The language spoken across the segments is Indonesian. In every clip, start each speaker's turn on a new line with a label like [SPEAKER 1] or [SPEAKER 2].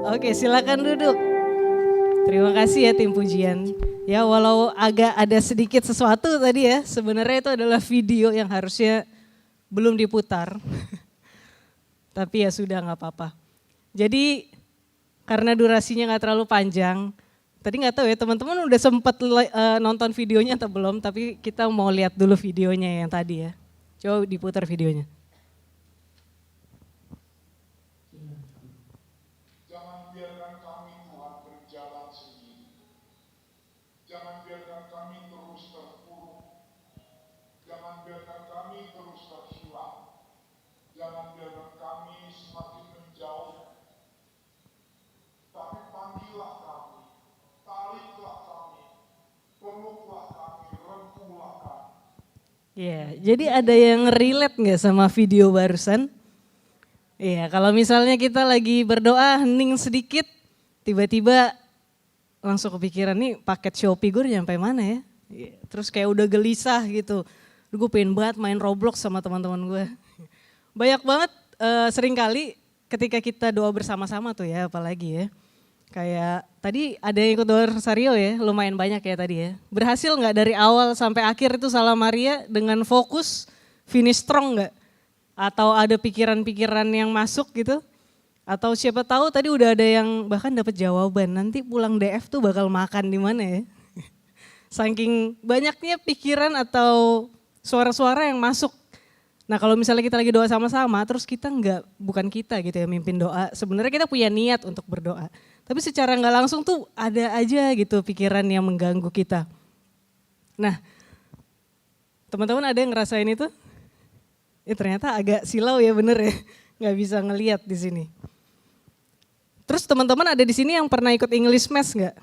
[SPEAKER 1] Oke, silakan duduk. Terima kasih ya tim pujian. Ya walau agak ada sedikit sesuatu tadi ya, sebenarnya itu adalah video yang harusnya belum diputar. Tapi ya sudah nggak apa-apa. Jadi karena durasinya nggak terlalu panjang, tadi nggak tahu ya teman-teman udah sempat nonton videonya atau belum, tapi kita mau lihat dulu videonya yang tadi ya. Coba diputar videonya.
[SPEAKER 2] Jangan biarkan kami Tuhan berjalan sendiri. Jangan biarkan kami terus terpuruk. Jangan biarkan kami terus terhilang. Jangan biarkan kami semakin menjauh. Tapi panggillah kami, tariklah kami, peluklah kami, rengkuhlah kami.
[SPEAKER 1] Ya, jadi ada yang relate nggak sama video barusan? Iya, kalau misalnya kita lagi berdoa hening sedikit, tiba-tiba langsung kepikiran nih paket Shopee gue udah nyampe mana ya? Iya, terus kayak udah gelisah gitu. Gue pengen banget main Roblox sama teman-teman gue. Banyak banget sering kali ketika kita doa bersama-sama tuh ya apalagi ya. Kayak tadi ada yang ikut doa Rosario ya, lumayan banyak ya tadi ya. Berhasil nggak dari awal sampai akhir itu Salam Maria dengan fokus finish strong nggak? Atau ada pikiran-pikiran yang masuk gitu? Atau siapa tahu tadi udah ada yang bahkan dapat jawaban, nanti pulang DF tuh bakal makan di mana ya? Saking banyaknya pikiran atau suara-suara yang masuk. Nah kalau misalnya kita lagi doa sama-sama, terus kita bukan kita gitu ya mimpin doa. Sebenarnya kita punya niat untuk berdoa. Tapi secara nggak langsung tuh ada aja gitu pikiran yang mengganggu kita. Nah teman-teman ada yang ngerasain itu? Ternyata agak silau ya bener ya, nggak bisa ngelihat di sini. Terus teman-teman ada di sini yang pernah ikut English Mass nggak?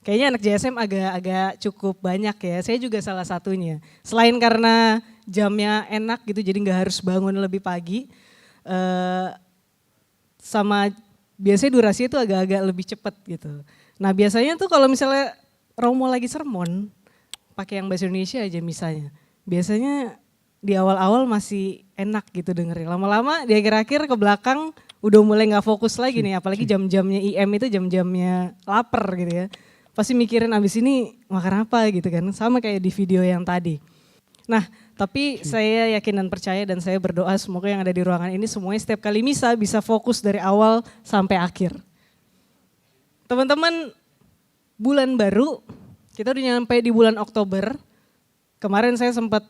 [SPEAKER 1] Kayaknya anak JSM agak cukup banyak ya, saya juga salah satunya. Selain karena jamnya enak gitu, jadi nggak harus bangun lebih pagi. Sama biasanya durasi itu agak-agak lebih cepat gitu. Nah biasanya tuh kalau misalnya Romo lagi sermon, pakai yang bahasa Indonesia aja misalnya. Biasanya di awal-awal masih enak gitu dengerin. Lama-lama di akhir-akhir ke belakang udah mulai nggak fokus lagi nih, apalagi jam-jamnya IM itu jam-jamnya lapar gitu ya. Pasti mikirin abis ini makan apa gitu kan, sama kayak di video yang tadi. Nah tapi saya yakin dan percaya dan saya berdoa semoga yang ada di ruangan ini semuanya setiap kali misa bisa fokus dari awal sampai akhir. Teman-teman bulan baru, kita udah nyampe di bulan Oktober. Kemarin saya sempat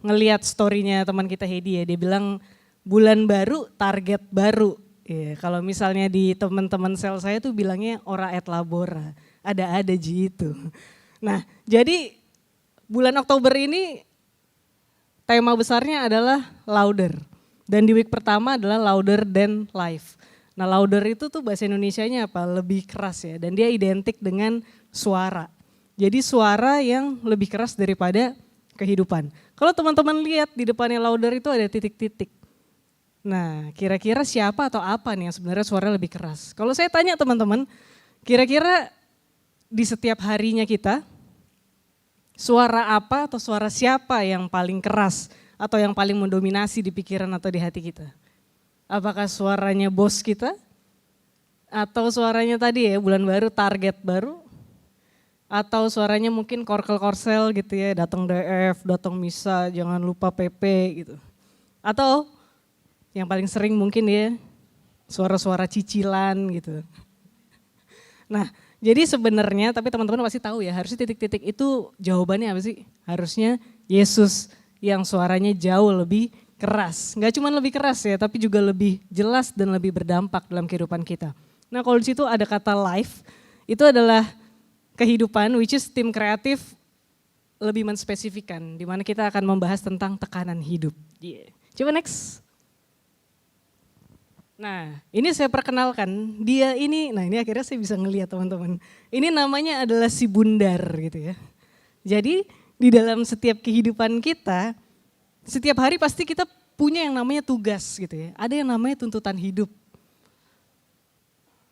[SPEAKER 1] ngeliat story-nya teman kita Hedi ya, dia bilang bulan baru target baru. Ya, kalau misalnya di teman-teman sel saya tuh bilangnya ora et labora, ada gitu. Nah jadi bulan Oktober ini tema besarnya adalah louder. Dan di week pertama adalah louder than life. Nah louder itu tuh bahasa Indonesianya apa? Lebih keras ya, dan dia identik dengan suara. Jadi suara yang lebih keras daripada kehidupan. Kalau teman-teman lihat di depannya louder itu ada titik-titik. Nah kira-kira siapa atau apa nih yang sebenarnya suara lebih keras? Kalau saya tanya teman-teman, kira-kira di setiap harinya kita, suara apa atau suara siapa yang paling keras atau yang paling mendominasi di pikiran atau di hati kita? Apakah suaranya bos kita? Atau suaranya tadi ya bulan baru target baru? Atau suaranya mungkin korkel-korsel gitu ya, datang DF, datang misa, jangan lupa PP gitu. Atau yang paling sering mungkin ya suara-suara cicilan gitu. Nah jadi sebenarnya tapi teman-teman pasti tahu ya harusnya titik-titik itu jawabannya apa sih? Harusnya Yesus yang suaranya jauh lebih keras. Nggak cuma lebih keras ya tapi juga lebih jelas dan lebih berdampak dalam kehidupan kita. Nah kalau di situ ada kata life, itu adalah kehidupan, which is tim kreatif lebih menspesifikkan, di mana kita akan membahas tentang tekanan hidup. Yeah. Coba next. Nah ini saya perkenalkan, dia ini, nah ini akhirnya saya bisa ngelihat teman-teman. Ini namanya adalah si bundar gitu ya. Jadi di dalam setiap kehidupan kita, setiap hari pasti kita punya yang namanya tugas gitu ya. Ada yang namanya tuntutan hidup.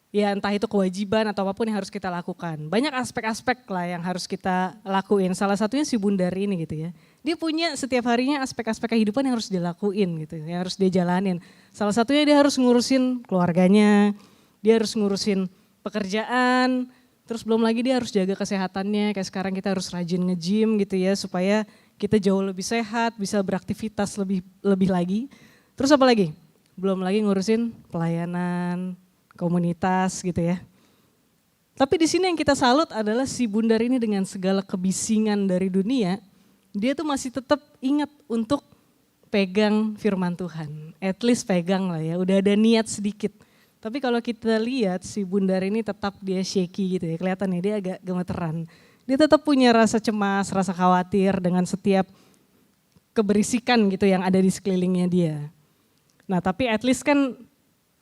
[SPEAKER 1] Ya entah itu kewajiban atau apapun yang harus kita lakukan. Banyak aspek-aspek lah yang harus kita lakuin. Salah satunya si bundar ini gitu ya. Dia punya setiap harinya aspek-aspek kehidupan yang harus dilakuin gitu, yang harus dia jalanin. Salah satunya dia harus ngurusin keluarganya, Dia harus ngurusin pekerjaan, terus belum lagi dia harus jaga kesehatannya. Kayak sekarang kita harus rajin nge-gym gitu ya supaya kita jauh lebih sehat, bisa beraktivitas lebih lagi. Terus apa lagi? Belum lagi ngurusin pelayanan, komunitas gitu ya. Tapi di sini yang kita salut adalah si Bundar ini dengan segala kebisingan dari dunia, dia tuh masih tetap ingat untuk pegang firman Tuhan. At least pegang lah ya, udah ada niat sedikit. Tapi kalau kita lihat si Bundar ini tetap dia shaky gitu ya, kelihatan ya dia agak gemeteran. Dia tetap punya rasa cemas, rasa khawatir dengan setiap keberisikan gitu yang ada di sekelilingnya dia. Nah tapi at least kan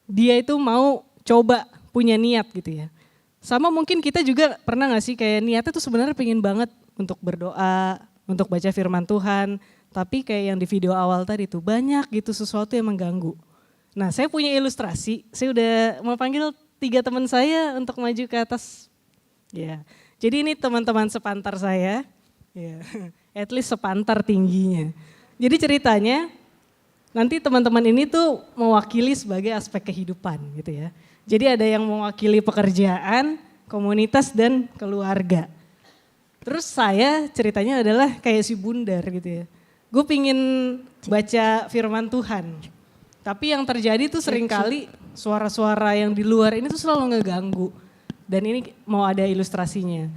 [SPEAKER 1] dia itu mau coba punya niat gitu ya. Sama mungkin kita juga pernah gak sih kayak niatnya tuh sebenarnya pengen banget untuk berdoa, untuk baca firman Tuhan. Tapi kayak yang di video awal tadi tuh banyak gitu sesuatu yang mengganggu. Nah saya punya ilustrasi, saya udah mau panggil 3 teman saya untuk maju ke atas. Ya, jadi ini teman-teman sepantar saya, ya, at least sepantar tingginya. Jadi ceritanya nanti teman-teman ini tuh mewakili sebagai aspek kehidupan gitu ya. Jadi ada yang mewakili pekerjaan, komunitas dan keluarga. Terus saya ceritanya adalah kayak si Bundar gitu ya. Gue pingin baca firman Tuhan. Tapi yang terjadi tuh seringkali suara-suara yang di luar ini tuh selalu ngeganggu. Dan ini mau ada ilustrasinya.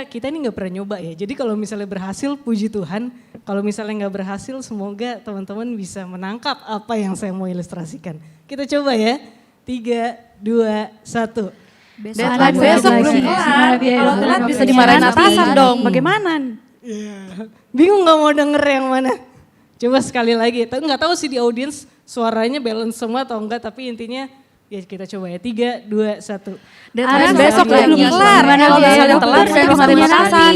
[SPEAKER 1] Kita ini gak pernah nyoba ya. Jadi kalau misalnya berhasil puji Tuhan. Kalau misalnya gak berhasil semoga teman-teman bisa menangkap apa yang saya mau ilustrasikan. Kita coba ya. 3, 2, 1.
[SPEAKER 3] Besok belum kelar. Kalau telat bisa dimarahin atasan dong. Bagaimana?
[SPEAKER 1] Bingung gak mau denger yang mana. Coba sekali lagi. Gak tahu sih di audiens suaranya balance semua atau enggak. Tapi intinya ya kita coba ya. 3, 2, 1.
[SPEAKER 3] Deadline besok belum kelar. Kalau misalnya telat bisa dimarahin atasan.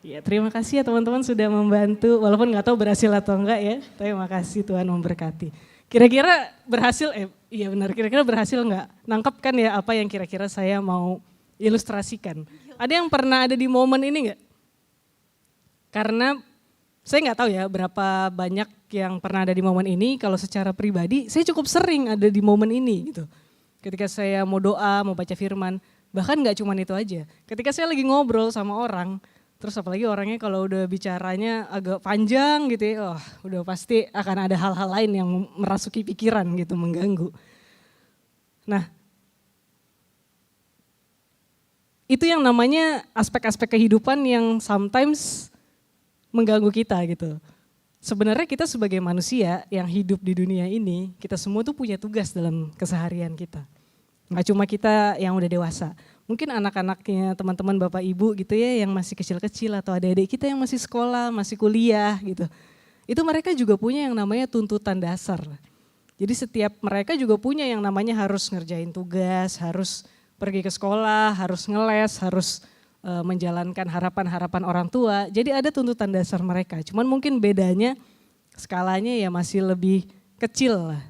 [SPEAKER 1] Ya terima kasih ya teman-teman sudah membantu. Walaupun gak tahu berhasil atau enggak ya. Tapi makasih Tuhan memberkati. Kira-kira berhasil, iya benar, kira-kira berhasil nggak? Nangkep kan ya apa yang kira-kira saya mau ilustrasikan. Ada yang pernah ada di momen ini nggak? Karena saya nggak tahu ya berapa banyak yang pernah ada di momen ini. Kalau secara pribadi, saya cukup sering ada di momen ini gitu. Ketika saya mau doa, mau baca firman, bahkan nggak cuma itu aja. Ketika saya lagi ngobrol sama orang, terus apalagi orangnya kalau udah bicaranya agak panjang gitu ya, udah pasti akan ada hal-hal lain yang merasuki pikiran gitu, mengganggu. Nah, itu yang namanya aspek-aspek kehidupan yang sometimes mengganggu kita gitu. Sebenarnya kita sebagai manusia yang hidup di dunia ini, kita semua tuh punya tugas dalam keseharian kita. Gak cuma kita yang udah dewasa. Mungkin anak-anaknya teman-teman bapak ibu gitu ya yang masih kecil-kecil atau adik-adik kita yang masih sekolah, masih kuliah gitu. Itu mereka juga punya yang namanya tuntutan dasar. Jadi setiap mereka juga punya yang namanya harus ngerjain tugas, harus pergi ke sekolah, harus ngeles, harus menjalankan harapan-harapan orang tua. Jadi ada tuntutan dasar mereka. Cuman mungkin bedanya skalanya ya masih lebih kecil lah.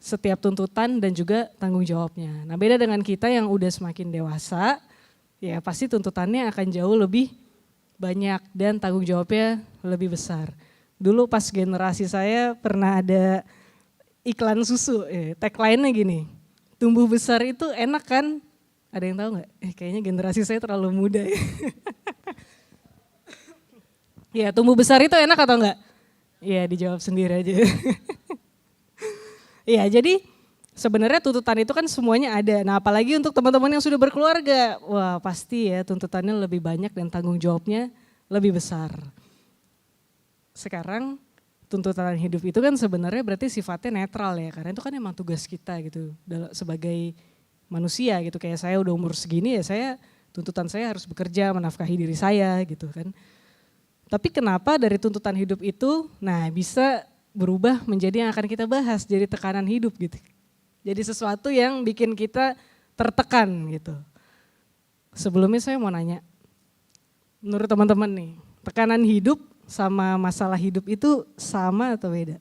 [SPEAKER 1] Setiap tuntutan dan juga tanggung jawabnya. Nah beda dengan kita yang udah semakin dewasa, ya pasti tuntutannya akan jauh lebih banyak dan tanggung jawabnya lebih besar. Dulu pas generasi saya pernah ada iklan susu, tagline-nya gini, tumbuh besar itu enak kan? Ada yang tahu nggak? Kayaknya generasi saya terlalu muda ya. Ya tumbuh besar itu enak atau enggak? Ya dijawab sendiri aja. Ya jadi sebenarnya tuntutan itu kan semuanya ada. Nah apalagi untuk teman-teman yang sudah berkeluarga. Wah pasti ya tuntutannya lebih banyak dan tanggung jawabnya lebih besar. Sekarang tuntutan hidup itu kan sebenarnya berarti sifatnya netral ya. Karena itu kan emang tugas kita gitu sebagai manusia gitu. Kayak saya udah umur segini ya tuntutan saya harus bekerja menafkahi diri saya gitu kan. Tapi kenapa dari tuntutan hidup itu bisa berubah menjadi yang akan kita bahas, jadi tekanan hidup gitu. Jadi sesuatu yang bikin kita tertekan gitu. Sebelumnya saya mau nanya, menurut teman-teman nih, tekanan hidup sama masalah hidup itu sama atau beda?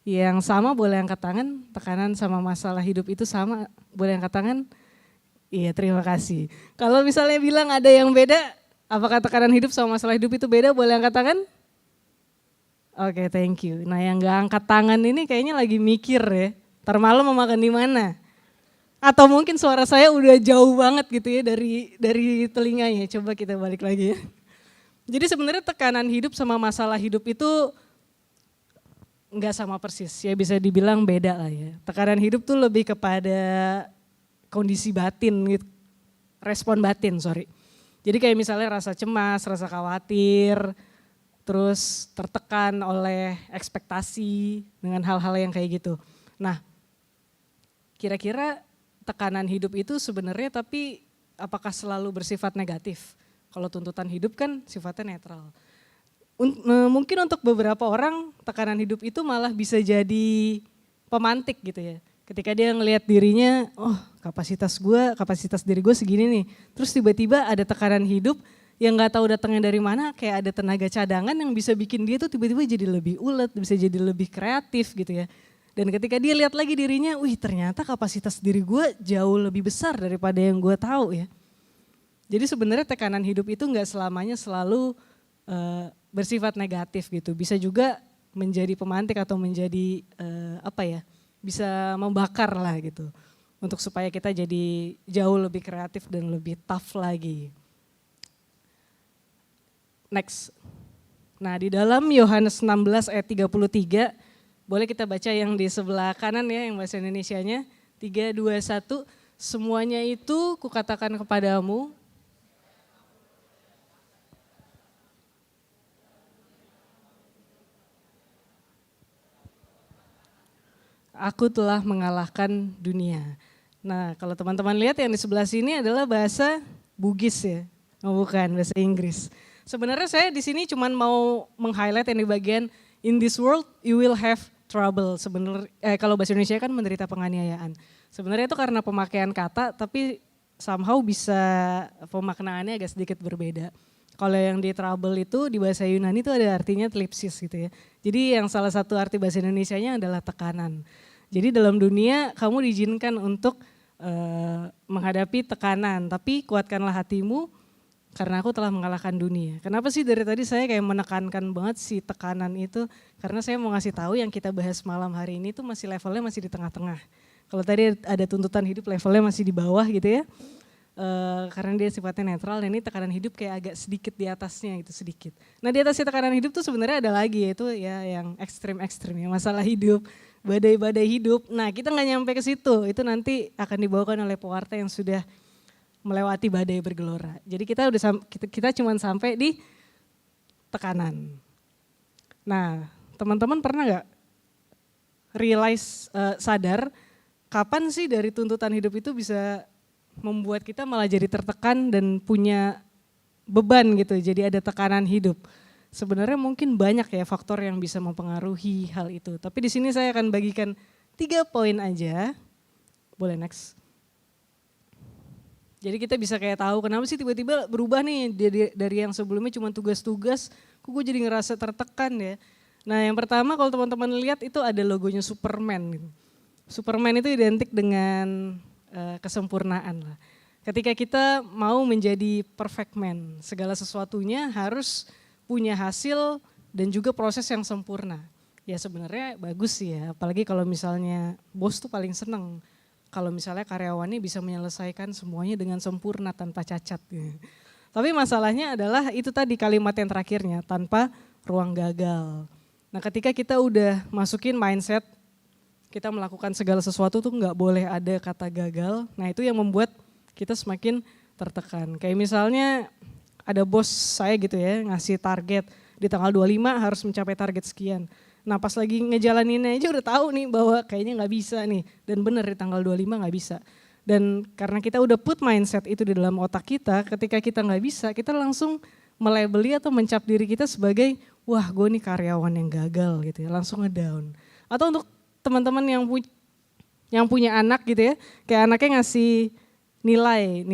[SPEAKER 1] Yang sama boleh angkat tangan, tekanan sama masalah hidup itu sama, boleh angkat tangan? Iya terima kasih. Kalau misalnya bilang ada yang beda, apakah tekanan hidup sama masalah hidup itu beda, boleh angkat tangan? Oke, thank you. Nah yang gak angkat tangan ini kayaknya lagi mikir ya, ntar malam mau makan di mana? Atau mungkin suara saya udah jauh banget gitu ya dari telinganya. Coba kita balik lagi ya. Jadi sebenarnya tekanan hidup sama masalah hidup itu nggak sama persis ya, bisa dibilang beda lah ya. Tekanan hidup tuh lebih kepada kondisi batin gitu, respon batin sorry. Jadi kayak misalnya rasa cemas, rasa khawatir, terus tertekan oleh ekspektasi dengan hal-hal yang kayak gitu. Nah, kira-kira tekanan hidup itu sebenarnya tapi apakah selalu bersifat negatif? Kalau tuntutan hidup kan sifatnya netral. Mungkin untuk beberapa orang tekanan hidup itu malah bisa jadi pemantik gitu ya. Ketika dia ngelihat dirinya, oh kapasitas diri gue segini nih. Terus tiba-tiba ada tekanan hidup yang gak tahu datangnya dari mana, kayak ada tenaga cadangan yang bisa bikin dia tuh tiba-tiba jadi lebih ulet, bisa jadi lebih kreatif gitu ya. Dan ketika dia lihat lagi dirinya, wih ternyata kapasitas diri gue jauh lebih besar daripada yang gue tahu ya. Jadi sebenarnya tekanan hidup itu nggak selamanya selalu bersifat negatif gitu. Bisa juga menjadi pemantik atau menjadi bisa membakar lah gitu. Untuk supaya kita jadi jauh lebih kreatif dan lebih tough lagi. Next. Nah di dalam Yohanes 16 ayat 33, boleh kita baca yang di sebelah kanan ya, yang bahasa Indonesianya. 3, 2, 1, semuanya itu kukatakan kepadamu. Aku telah mengalahkan dunia. Nah kalau teman-teman lihat yang di sebelah sini adalah bahasa Bugis ya, bukan bahasa Inggris. Sebenarnya saya di sini cuma mau meng-highlight yang di bagian in this world you will have trouble. Sebenarnya kalau bahasa Indonesia kan menderita penganiayaan. Sebenarnya itu karena pemakaian kata tapi somehow bisa pemaknaannya agak sedikit berbeda. Kalau yang di trouble itu di bahasa Yunani itu ada artinya thlipsis gitu ya. Jadi yang salah satu arti bahasa Indonesianya adalah tekanan. Jadi dalam dunia kamu diizinkan untuk menghadapi tekanan, tapi kuatkanlah hatimu karena aku telah mengalahkan dunia. Kenapa sih dari tadi saya kayak menekankan banget si tekanan itu, karena saya mau ngasih tahu yang kita bahas malam hari ini tuh masih levelnya masih di tengah-tengah. Kalau tadi ada tuntutan hidup levelnya masih di bawah gitu ya. Karena dia sifatnya netral dan ini tekanan hidup kayak agak sedikit di atasnya gitu sedikit. Nah di atasnya tekanan hidup tuh sebenarnya ada lagi yaitu ya yang ekstrim-ekstrim ya, masalah hidup, badai-badai hidup. Nah kita nggak nyampe ke situ, itu nanti akan dibawakan oleh pewarta yang sudah melewati badai bergelora. Jadi kita cuma sampai di tekanan. Nah teman-teman pernah nggak sadar kapan sih dari tuntutan hidup itu bisa membuat kita malah jadi tertekan dan punya beban gitu, jadi ada tekanan hidup. Sebenarnya mungkin banyak ya faktor yang bisa mempengaruhi hal itu. Tapi di sini saya akan bagikan 3 poin aja. Boleh next. Jadi kita bisa kayak tahu kenapa sih tiba-tiba berubah nih dari yang sebelumnya cuma tugas-tugas, kok gue jadi ngerasa tertekan ya. Nah yang pertama kalau teman-teman lihat itu ada logonya Superman. Superman itu identik dengan kesempurnaan lah. Ketika kita mau menjadi perfect man, segala sesuatunya harus punya hasil dan juga proses yang sempurna. Ya sebenarnya bagus sih ya, apalagi kalau misalnya bos tuh paling seneng kalau misalnya karyawannya bisa menyelesaikan semuanya dengan sempurna tanpa cacat. Tapi masalahnya adalah itu tadi kalimat yang terakhirnya, tanpa ruang gagal. Nah ketika kita udah masukin mindset, kita melakukan segala sesuatu tuh nggak boleh ada kata gagal. Nah itu yang membuat kita semakin tertekan. Kayak misalnya ada bos saya gitu ya ngasih target di tanggal 25 harus mencapai target sekian. Nah pas lagi ngejalaninnya aja udah tahu nih bahwa kayaknya nggak bisa nih. Dan bener di tanggal 25 nggak bisa. Dan karena kita udah put mindset itu di dalam otak kita, ketika kita nggak bisa kita langsung melabeli atau mencap diri kita sebagai wah gue nih karyawan yang gagal gitu ya, langsung ngedown. Atau untuk teman-teman yang punya anak gitu ya, kayak anaknya ngasih nilai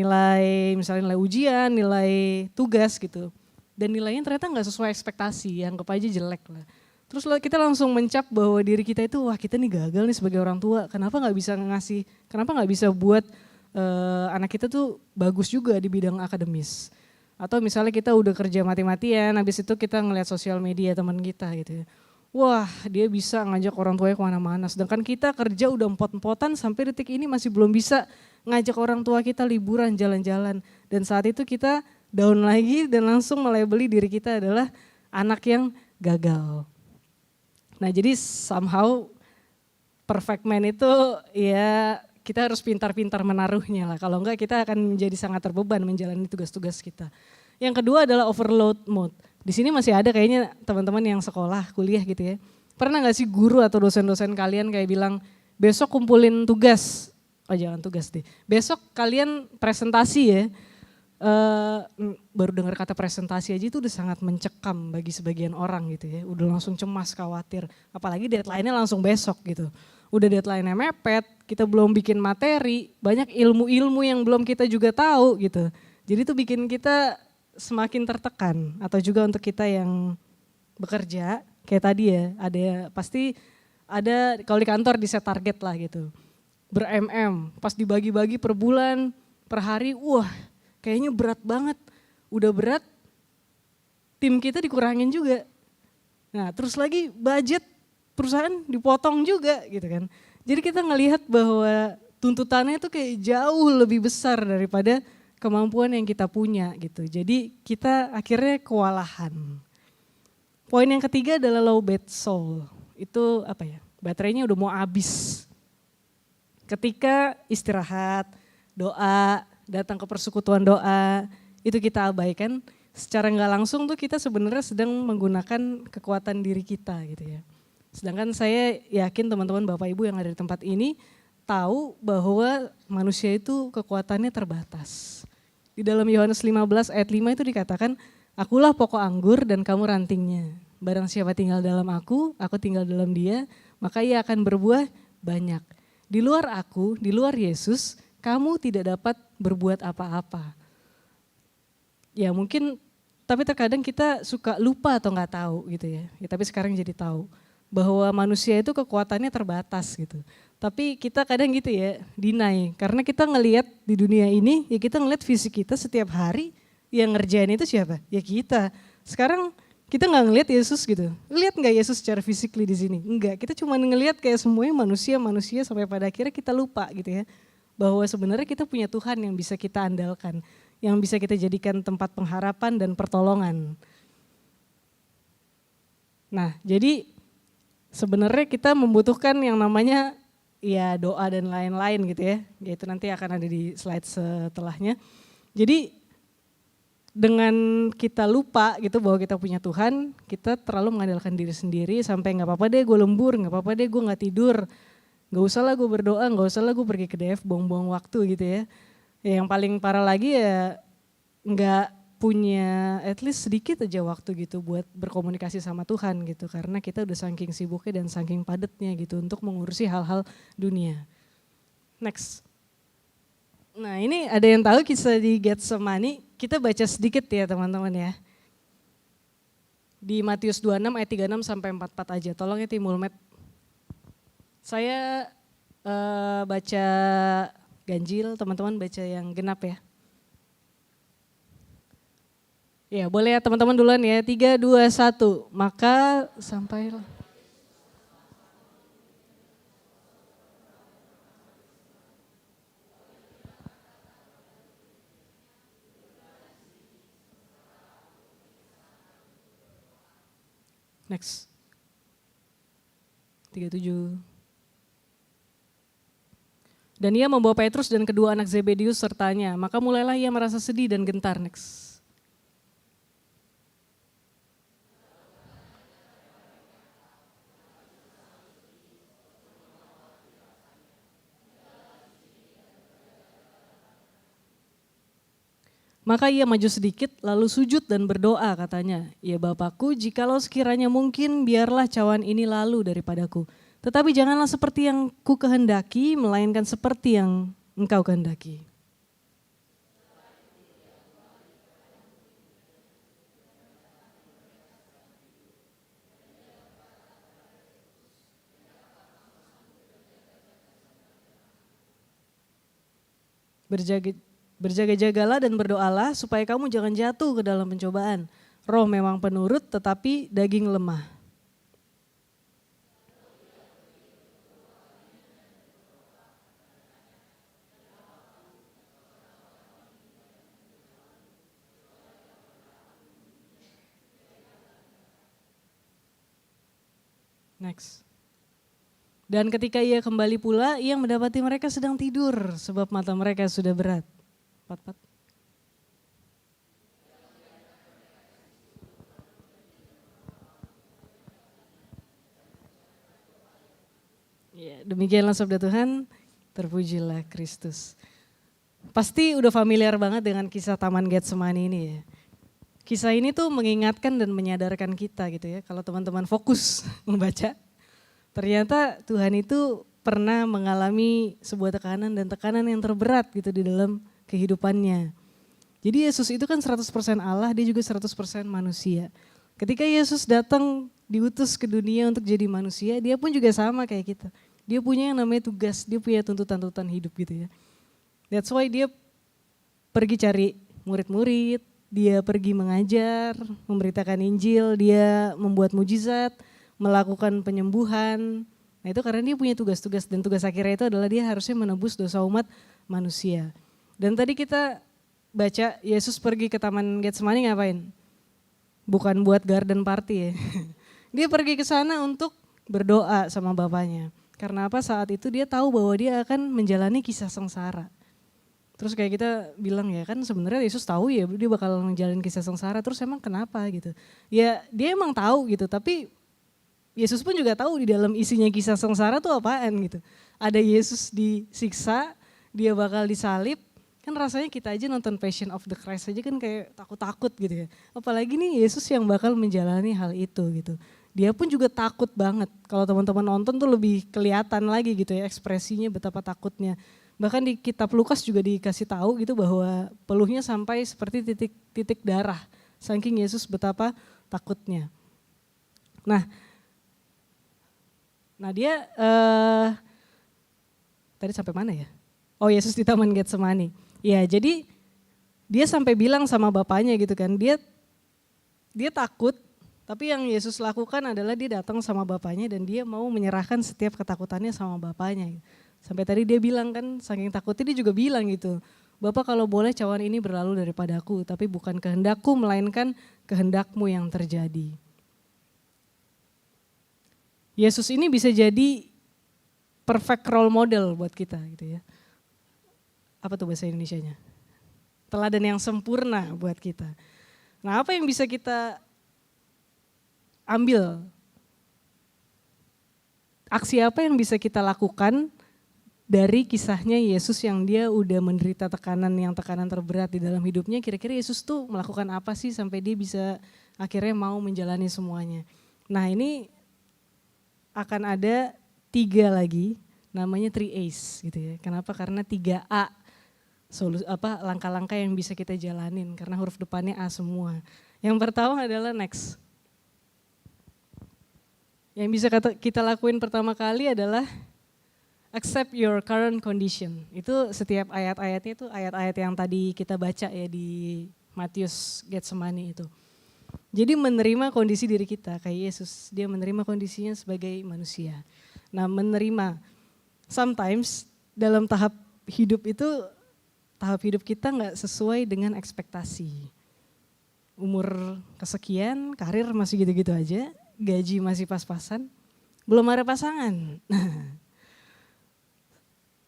[SPEAKER 1] misalnya nilai ujian, nilai tugas gitu. Dan nilainya ternyata nggak sesuai ekspektasi, anggap aja jelek lah. Terus kita langsung mencap bahwa diri kita itu wah kita nih gagal nih sebagai orang tua, kenapa nggak bisa buat anak kita tuh bagus juga di bidang akademis. Atau misalnya kita udah kerja mati-matian, habis itu kita ngeliat sosial media teman kita gitu ya. wah dia bisa ngajak orang tuanya kemana-mana. Sedangkan kita kerja udah empot-empotan sampai detik ini masih belum bisa ngajak orang tua kita liburan, jalan-jalan. Dan saat itu kita down lagi dan langsung melabeli diri kita adalah anak yang gagal. Nah jadi somehow perfect man itu ya kita harus pintar-pintar menaruhnya lah. Kalau enggak kita akan menjadi sangat terbeban menjalani tugas-tugas kita. Yang kedua adalah overload mode. Di sini masih ada kayaknya teman-teman yang sekolah, kuliah gitu ya. Pernah gak sih guru atau dosen-dosen kalian kayak bilang, besok kumpulin tugas. Oh jangan tugas deh. Besok kalian presentasi ya. Baru dengar kata presentasi aja itu udah sangat mencekam bagi sebagian orang gitu ya. Udah langsung cemas, khawatir. Apalagi deadline-nya langsung besok gitu. Udah deadline-nya mepet, kita belum bikin materi, banyak ilmu-ilmu yang belum kita juga tahu gitu. Jadi itu bikin kita semakin tertekan. Atau juga untuk kita yang bekerja, kayak tadi ya, pasti ada kalau di kantor di set target lah gitu. Ber-MM, pas dibagi-bagi per bulan, per hari, wah kayaknya berat banget. Udah berat, tim kita dikurangin juga. Nah terus lagi budget perusahaan dipotong juga gitu kan. Jadi kita ngelihat bahwa tuntutannya itu kayak jauh lebih besar daripada kemampuan yang kita punya gitu. Jadi kita akhirnya kewalahan. Poin yang ketiga adalah low battery soul. Itu apa ya, baterainya udah mau habis. Ketika istirahat, doa, datang ke persekutuan doa, itu kita abaikan, secara nggak langsung tuh kita sebenarnya sedang menggunakan kekuatan diri kita gitu ya. Sedangkan saya yakin teman-teman Bapak Ibu yang ada di tempat ini tahu bahwa manusia itu kekuatannya terbatas. Di dalam Yohanes 15 ayat 5 itu dikatakan, akulah pokok anggur dan kamu rantingnya. Barang siapa tinggal dalam aku tinggal dalam dia, maka ia akan berbuah banyak. Di luar aku, di luar Yesus, kamu tidak dapat berbuat apa-apa. Ya mungkin, tapi terkadang kita suka lupa atau nggak tahu gitu ya. Tapi sekarang jadi tahu bahwa manusia itu kekuatannya terbatas gitu. Tapi kita kadang gitu ya, deny. Karena kita ngelihat di dunia ini, ya kita ngelihat fisik kita setiap hari, yang ngerjain itu siapa? Ya kita. Sekarang kita nggak ngelihat Yesus gitu. Lihat nggak Yesus secara physically di sini? Enggak, kita cuma ngelihat kayak semuanya manusia sampai pada akhirnya kita lupa gitu ya. Bahwa sebenarnya kita punya Tuhan yang bisa kita andalkan, yang bisa kita jadikan tempat pengharapan dan pertolongan. Nah, jadi sebenarnya kita membutuhkan yang namanya ya doa dan lain-lain gitu ya. Yaitu nanti akan ada di slide setelahnya. Jadi dengan kita lupa gitu bahwa kita punya Tuhan, kita terlalu mengandalkan diri sendiri sampai nggak apa-apa deh gue lembur, nggak apa-apa deh gue nggak tidur. Gak usah lah gue berdoa, gak usah lah gue pergi ke DF, buang-buang waktu gitu ya. Yang paling parah lagi ya gak punya at least sedikit aja waktu gitu buat berkomunikasi sama Tuhan gitu. Karena kita udah saking sibuknya dan saking padatnya gitu untuk mengurusi hal-hal dunia. Next. Nah ini ada yang tahu kisah di Getsemani, kita baca sedikit ya teman-teman ya. Di Matius 26 ayat 36 sampai 44 aja, tolong ya tim Mulmet. Saya baca ganjil, teman-teman baca yang genap ya. Ya boleh ya teman-teman duluan ya, 3, 2, 1. Maka sampailah. Next. 37. Dan ia membawa Petrus dan kedua anak Zebedius sertanya, maka mulailah ia merasa sedih dan gentar. Next. Maka ia maju sedikit lalu sujud dan berdoa katanya, ya Bapakku jikalau sekiranya mungkin biarlah cawan ini lalu daripadaku. Tetapi janganlah seperti yang ku kehendaki, melainkan seperti yang engkau kehendaki. Berjaga-jagalah dan berdoalah supaya kamu jangan jatuh ke dalam pencobaan. Roh memang penurut tetapi daging lemah. Next. Dan ketika ia kembali pula, ia mendapati mereka sedang tidur sebab mata mereka sudah berat. 44. Ya, demikianlah sabda Tuhan, terpujilah Kristus. Pasti udah familiar banget dengan kisah Taman Getsemani ini ya. Kisah ini tuh mengingatkan dan menyadarkan kita gitu ya, kalau teman-teman fokus membaca, ternyata Tuhan itu pernah mengalami sebuah tekanan dan tekanan yang terberat gitu di dalam kehidupannya. Jadi Yesus itu kan 100% Allah, dia juga 100% manusia. Ketika Yesus datang diutus ke dunia untuk jadi manusia, dia pun juga sama kayak kita. Dia punya yang namanya tugas, dia punya tuntutan-tuntutan hidup gitu ya. That's why dia pergi cari murid-murid, dia pergi mengajar, memberitakan Injil, dia membuat mujizat, melakukan penyembuhan. Nah itu karena dia punya tugas-tugas dan tugas akhirnya itu adalah dia harusnya menebus dosa umat manusia. Dan tadi kita baca Yesus pergi ke Taman Getsemani ngapain? Bukan buat garden party ya. Dia pergi ke sana untuk berdoa sama Bapaknya. Karena apa? Saat itu dia tahu bahwa dia akan menjalani kisah sengsara. Terus kayak kita bilang ya kan sebenarnya Yesus tahu ya dia bakal menjalani kisah sengsara, terus emang kenapa gitu. Ya dia emang tahu gitu, tapi Yesus pun juga tahu di dalam isinya kisah sengsara tuh apaan gitu. Ada Yesus disiksa, dia bakal disalib, kan rasanya kita aja nonton Passion of the Christ aja kan kayak takut-takut gitu ya. Apalagi nih Yesus yang bakal menjalani hal itu gitu. Dia pun juga takut banget, kalau teman-teman nonton tuh lebih kelihatan lagi gitu ya ekspresinya betapa takutnya. Bahkan di kitab Lukas juga dikasih tahu gitu bahwa peluhnya sampai seperti titik darah. Saking Yesus betapa takutnya. Nah dia tadi sampai mana ya? Oh Yesus di Taman Getsemani. Ya jadi dia sampai bilang sama Bapaknya gitu kan, dia takut. Tapi yang Yesus lakukan adalah dia datang sama Bapaknya dan dia mau menyerahkan setiap ketakutannya sama Bapaknya. Sampai tadi dia bilang kan, saking takutnya dia juga bilang gitu, Bapak kalau boleh cawan ini berlalu daripadaku, tapi bukan kehendakku melainkan kehendakmu yang terjadi. Yesus ini bisa jadi perfect role model buat kita gitu ya. Apa tuh bahasa Indonesianya? Teladan yang sempurna buat kita. Nah apa yang bisa kita ambil? Aksi apa yang bisa kita lakukan dari kisahnya Yesus yang dia udah menderita tekanan terberat di dalam hidupnya, kira-kira Yesus tuh melakukan apa sih sampai dia bisa akhirnya mau menjalani semuanya. Nah ini akan ada 3 lagi, namanya 3A's gitu ya. Kenapa? Karena 3A, langkah-langkah yang bisa kita jalanin, karena huruf depannya A semua. Yang pertama adalah next. Yang bisa kita lakuin pertama kali adalah accept your current condition. Itu setiap ayat-ayatnya itu ayat-ayat yang tadi kita baca ya di Matius Getsemani itu. Jadi menerima kondisi diri kita kayak Yesus, dia menerima kondisinya sebagai manusia. Nah menerima, sometimes dalam tahap hidup kita nggak sesuai dengan ekspektasi. Umur kesekian, karir masih gitu-gitu aja, gaji masih pas-pasan, belum ada pasangan.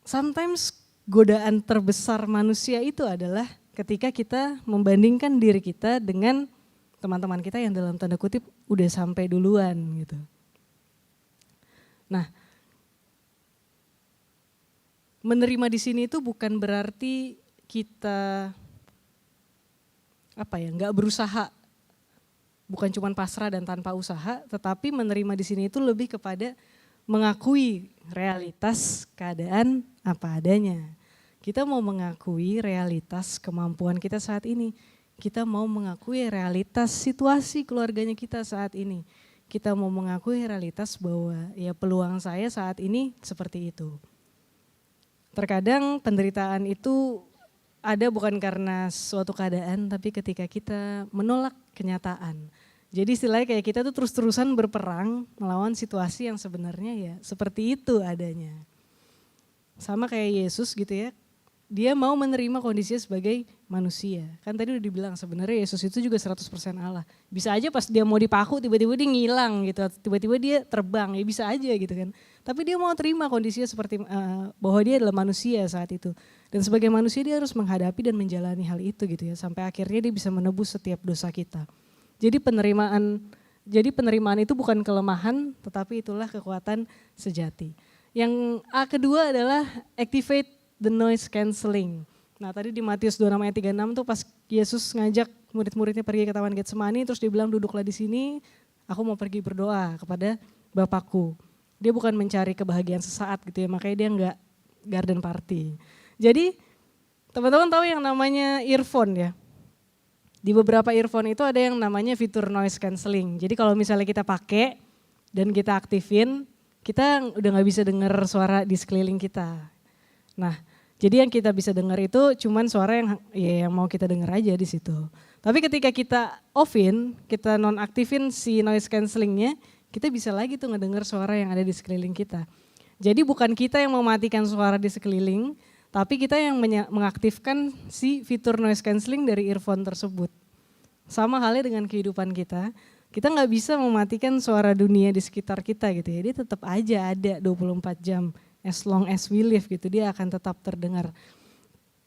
[SPEAKER 1] Sometimes godaan terbesar manusia itu adalah ketika kita membandingkan diri kita dengan teman-teman kita yang dalam tanda kutip udah sampai duluan gitu. Nah, menerima di sini itu bukan berarti kita nggak berusaha, bukan cuma pasrah dan tanpa usaha, tetapi menerima di sini itu lebih kepada mengakui realitas keadaan apa adanya. Kita mau mengakui realitas kemampuan kita saat ini. Kita mau mengakui realitas situasi keluarganya kita saat ini. Kita mau mengakui realitas bahwa ya peluang saya saat ini seperti itu. Terkadang penderitaan itu ada bukan karena suatu keadaan, tapi ketika kita menolak kenyataan. Jadi istilahnya kayak kita tuh terus-terusan berperang melawan situasi yang sebenarnya ya seperti itu adanya. Sama kayak Yesus gitu ya, dia mau menerima kondisinya sebagai manusia. Kan tadi udah dibilang sebenarnya Yesus itu juga 100% Allah. Bisa aja pas dia mau dipaku tiba-tiba dia ngilang gitu, tiba-tiba dia terbang, ya bisa aja gitu kan. Tapi dia mau terima kondisinya seperti bahwa dia adalah manusia saat itu. Dan sebagai manusia dia harus menghadapi dan menjalani hal itu gitu ya. Sampai akhirnya dia bisa menebus setiap dosa kita. Jadi penerimaan itu bukan kelemahan, tetapi itulah kekuatan sejati. Yang kedua adalah activate the noise cancelling. Nah tadi di Matius 26 ayat 36 tuh pas Yesus ngajak murid-muridnya pergi ke Taman Getsemani, terus dia bilang duduklah di sini, aku mau pergi berdoa kepada Bapakku. Dia bukan mencari kebahagiaan sesaat gitu ya, makanya dia enggak garden party. Jadi teman-teman tahu yang namanya earphone ya. Di beberapa earphone itu ada yang namanya fitur noise cancelling. Jadi kalau misalnya kita pakai dan kita aktifin, kita udah nggak bisa dengar suara di sekeliling kita. Nah, jadi yang kita bisa dengar itu cuman suara yang mau kita dengar aja di situ. Tapi ketika kita offin, kita nonaktifin si noise cancellingnya, kita bisa lagi tuh ngedengar suara yang ada di sekeliling kita. Jadi bukan kita yang mematikan suara di sekeliling, tapi kita yang mengaktifkan si fitur noise cancelling dari earphone tersebut. Sama halnya dengan kehidupan kita nggak bisa mematikan suara dunia di sekitar kita gitu ya. Dia tetap aja ada 24 jam, as long as we live gitu, dia akan tetap terdengar.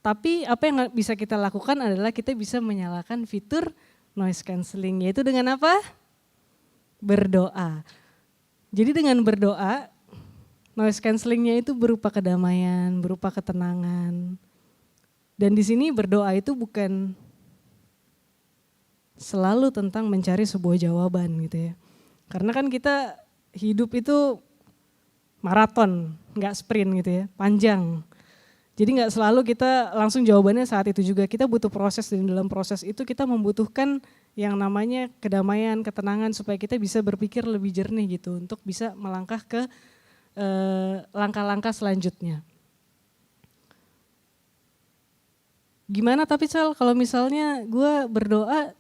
[SPEAKER 1] Tapi apa yang bisa kita lakukan adalah kita bisa menyalakan fitur noise cancelling, yaitu dengan apa? Berdoa. Jadi dengan berdoa, noise cancellingnya itu berupa kedamaian, berupa ketenangan. Dan di sini berdoa itu bukan selalu tentang mencari sebuah jawaban gitu ya. Karena kan kita hidup itu maraton, nggak sprint gitu ya, panjang. Jadi nggak selalu kita langsung jawabannya saat itu juga. Kita butuh proses, dan dalam proses itu kita membutuhkan yang namanya kedamaian, ketenangan supaya kita bisa berpikir lebih jernih gitu untuk bisa melangkah ke langkah-langkah selanjutnya. Gimana tapi Sal kalau misalnya gue berdoa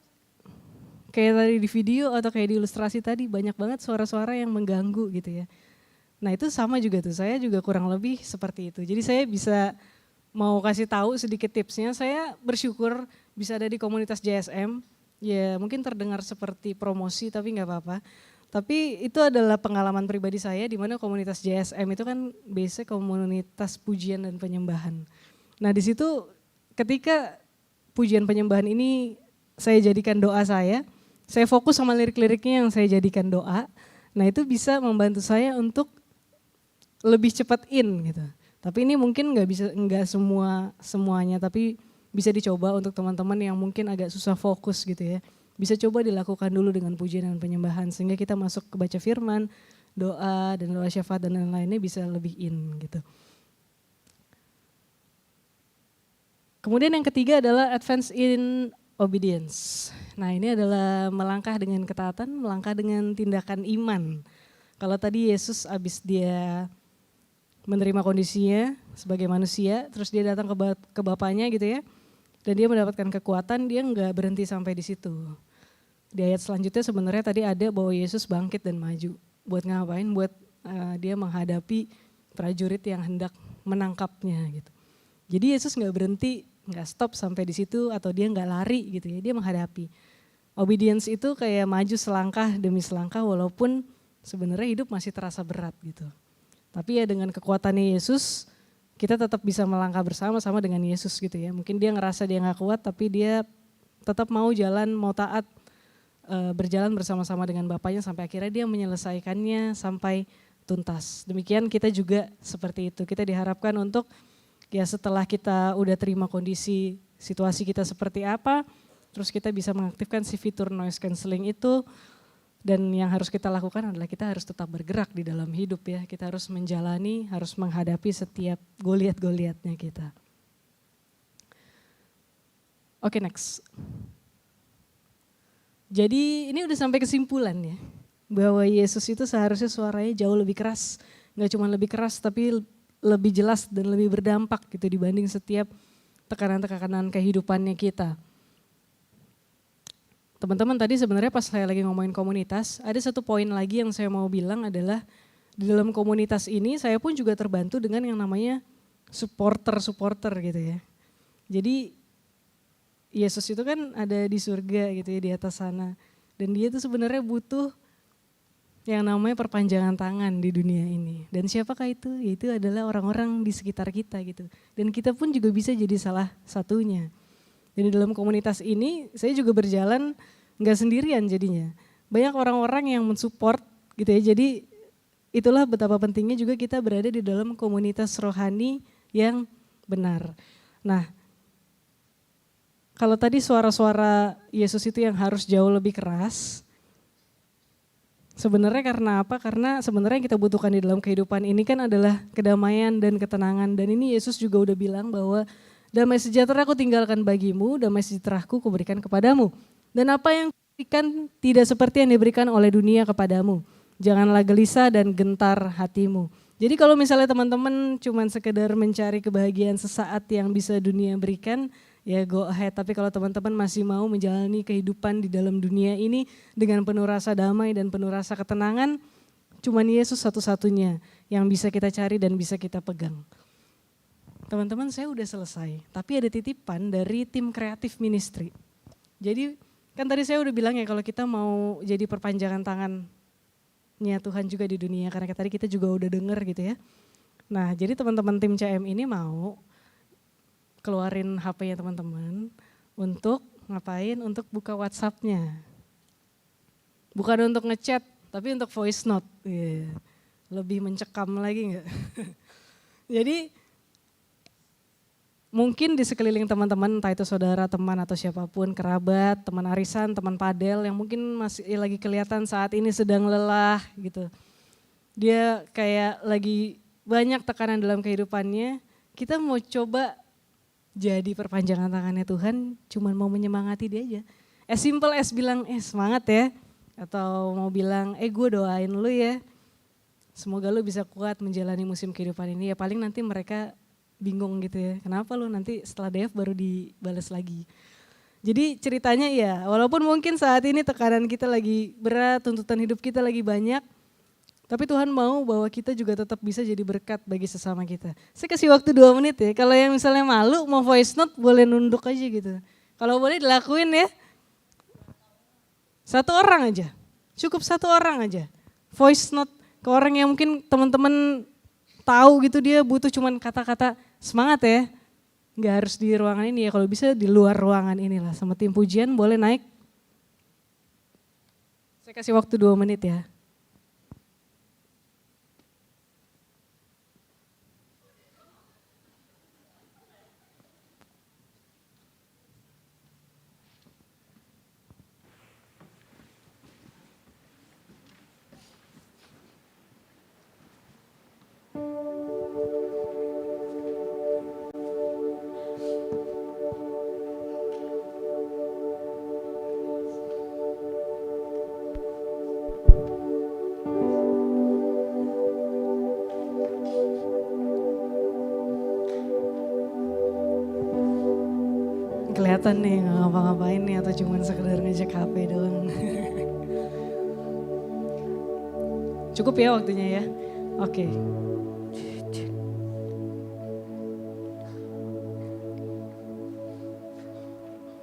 [SPEAKER 1] kayak tadi di video atau kayak di ilustrasi tadi banyak banget suara-suara yang mengganggu gitu ya. Nah itu sama juga tuh, saya juga kurang lebih seperti itu. Jadi saya bisa mau kasih tahu sedikit tipsnya, saya bersyukur bisa ada di komunitas JSM. Ya mungkin terdengar seperti promosi tapi nggak apa-apa. Tapi itu adalah pengalaman pribadi saya di mana komunitas JSM itu kan biasanya komunitas pujian dan penyembahan. Nah di situ ketika pujian penyembahan ini saya jadikan doa saya fokus sama lirik-liriknya yang saya jadikan doa. Nah itu bisa membantu saya untuk lebih cepat in gitu. Tapi ini mungkin nggak semuanya, tapi bisa dicoba untuk teman-teman yang mungkin agak susah fokus gitu ya. Bisa coba dilakukan dulu dengan pujian dan penyembahan sehingga kita masuk ke baca firman, doa dan doa syafaat dan lain-lainnya bisa lebih in gitu. Kemudian yang ketiga adalah advance in obedience. Nah ini adalah melangkah dengan ketaatan, melangkah dengan tindakan iman. Kalau tadi Yesus abis dia menerima kondisinya sebagai manusia, terus dia datang ke Bapaknya gitu ya, dan dia mendapatkan kekuatan, dia nggak berhenti sampai di situ. Di ayat selanjutnya sebenarnya tadi ada bahwa Yesus bangkit dan maju. Buat ngapain? Buat dia menghadapi prajurit yang hendak menangkapnya gitu. Jadi Yesus nggak berhenti, nggak stop sampai di situ atau dia nggak lari gitu ya, dia menghadapi. Obedience itu kayak maju selangkah demi selangkah walaupun sebenarnya hidup masih terasa berat gitu. Tapi ya dengan kekuatannya Yesus kita tetap bisa melangkah bersama-sama dengan Yesus gitu ya. Mungkin dia ngerasa dia nggak kuat tapi dia tetap mau jalan, mau taat, berjalan bersama-sama dengan Bapaknya sampai akhirnya dia menyelesaikannya sampai tuntas. Demikian kita juga seperti itu, kita diharapkan untuk ya setelah kita udah terima kondisi situasi kita seperti apa, terus kita bisa mengaktifkan si fitur noise cancelling itu, dan yang harus kita lakukan adalah kita harus tetap bergerak di dalam hidup ya, kita harus menjalani, harus menghadapi setiap goliat-goliatnya kita. Oke, next. Jadi ini udah sampai kesimpulan ya, bahwa Yesus itu seharusnya suaranya jauh lebih keras, gak cuma lebih keras tapi lebih jelas dan lebih berdampak gitu dibanding setiap tekanan-tekanan kehidupannya kita. Teman-teman tadi sebenarnya pas saya lagi ngomongin komunitas, ada satu poin lagi yang saya mau bilang adalah di dalam komunitas ini saya pun juga terbantu dengan yang namanya supporter gitu ya. Jadi Yesus itu kan ada di surga gitu ya, di atas sana. Dan dia tuh sebenarnya butuh yang namanya perpanjangan tangan di dunia ini. Dan siapakah itu? Yaitu adalah orang-orang di sekitar kita gitu. Dan kita pun juga bisa jadi salah satunya. Dan di dalam komunitas ini saya juga berjalan nggak sendirian jadinya. Banyak orang-orang yang mensupport gitu ya. Jadi itulah betapa pentingnya juga kita berada di dalam komunitas rohani yang benar. Nah, kalau tadi suara-suara Yesus itu yang harus jauh lebih keras, sebenarnya karena apa? Karena sebenarnya yang kita butuhkan di dalam kehidupan ini kan adalah kedamaian dan ketenangan. Dan ini Yesus juga udah bilang bahwa damai sejahtera aku tinggalkan bagimu, damai sejahteraku kuberikan kepadamu. Dan apa yang kuberikan tidak seperti yang diberikan oleh dunia kepadamu. Janganlah gelisah dan gentar hatimu. Jadi kalau misalnya teman-teman cuman sekedar mencari kebahagiaan sesaat yang bisa dunia berikan, ya go ahead. Tapi kalau teman-teman masih mau menjalani kehidupan di dalam dunia ini dengan penuh rasa damai dan penuh rasa ketenangan, cuman Yesus satu-satunya yang bisa kita cari dan bisa kita pegang. Teman-teman, saya udah selesai, tapi ada titipan dari tim kreatif ministry. Jadi kan tadi saya udah bilang ya kalau kita mau jadi perpanjangan tangannya Tuhan juga di dunia, karena tadi kita juga udah denger gitu ya. Nah, jadi teman-teman tim CM ini mau keluarin HP-nya teman-teman untuk ngapain? Untuk buka WhatsApp-nya. Bukan untuk ngechat, tapi untuk voice note. Yeah. Lebih mencekam lagi enggak? Jadi mungkin di sekeliling teman-teman, entah itu saudara, teman atau siapapun, kerabat, teman arisan, teman padel yang mungkin masih lagi kelihatan saat ini sedang lelah gitu. Dia kayak lagi banyak tekanan dalam kehidupannya. Kita mau coba jadi perpanjangan tangannya Tuhan, cuman mau menyemangati dia aja. As simple as bilang, semangat ya. Atau mau bilang, gue doain lu ya. Semoga lu bisa kuat menjalani musim kehidupan ini. Ya paling nanti mereka bingung gitu ya. Kenapa lu nanti setelah DF baru dibales lagi. Jadi ceritanya ya, walaupun mungkin saat ini tekanan kita lagi berat, tuntutan hidup kita lagi banyak. Tapi Tuhan mau bahwa kita juga tetap bisa jadi berkat bagi sesama kita. Saya kasih waktu 2 menit ya. Kalau yang misalnya malu mau voice note boleh nunduk aja gitu. Kalau boleh dilakuin ya. 1 orang aja. Cukup 1 orang aja. Voice note ke orang yang mungkin teman-teman tahu gitu dia butuh cuman kata-kata semangat ya. Nggak harus di ruangan ini ya. Kalau bisa di luar ruangan inilah. Sama tim pujian boleh naik. Saya kasih waktu 2 menit ya. Kelihatan nih nggak ngapa-ngapain nih atau cuma sekedar ngejek HP doang. Cukup ya waktunya ya. Oke.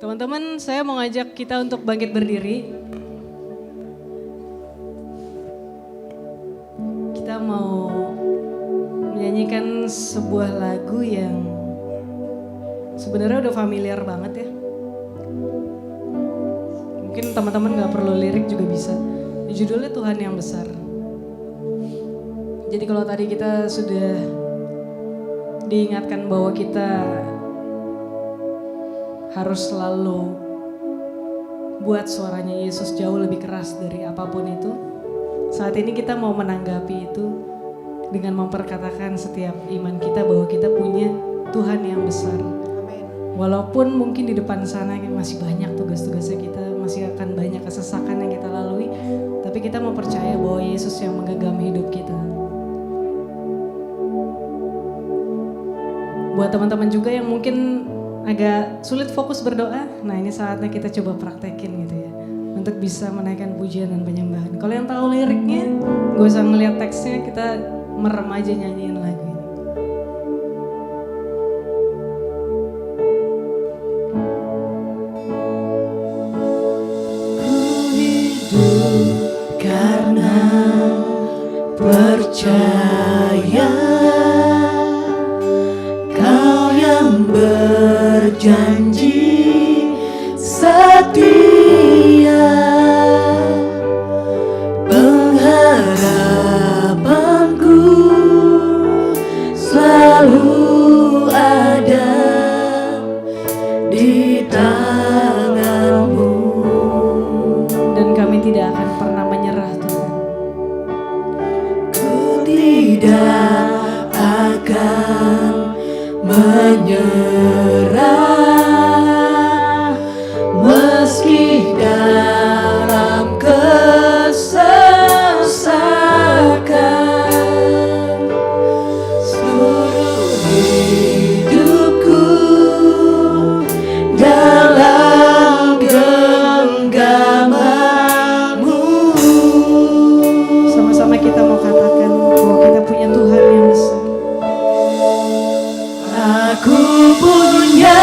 [SPEAKER 1] Teman-teman, saya mau ngajak kita untuk bangkit berdiri. Kita mau menyanyikan sebuah lagu yang sebenarnya udah familiar banget ya. Mungkin teman-teman gak perlu lirik juga bisa. Judulnya Tuhan yang Besar. Jadi kalau tadi kita sudah diingatkan bahwa kita harus selalu buat suaranya Yesus jauh lebih keras dari apapun itu. Saat ini kita mau menanggapi itu dengan memperkatakan setiap iman kita bahwa kita punya Tuhan yang besar. Walaupun mungkin di depan sana masih banyak tugas-tugasnya kita, masih akan banyak kesesakan yang kita lalui, tapi kita mau percaya bahwa Yesus yang menggenggam hidup kita. Buat teman-teman juga yang mungkin agak sulit fokus berdoa, nah ini saatnya kita coba praktekin gitu ya, untuk bisa menaikkan pujian dan penyembahan. Kalau yang tahu liriknya, gak usah ngeliat teksnya, kita merem aja nyanyiin lagu ini.
[SPEAKER 4] yang berjanji setia, pengharapanku selalu ada di tangan-Mu.
[SPEAKER 1] Dan kami tidak akan pernah menyerah Tuhan.
[SPEAKER 4] Ku tidak akan menyerah meski dalam kesesakan. Seluruh hidupku dalam genggaman-Mu.
[SPEAKER 1] Sama-sama kita mau katakan bahwa kita punya Tuhan yang besar.
[SPEAKER 4] Aku punya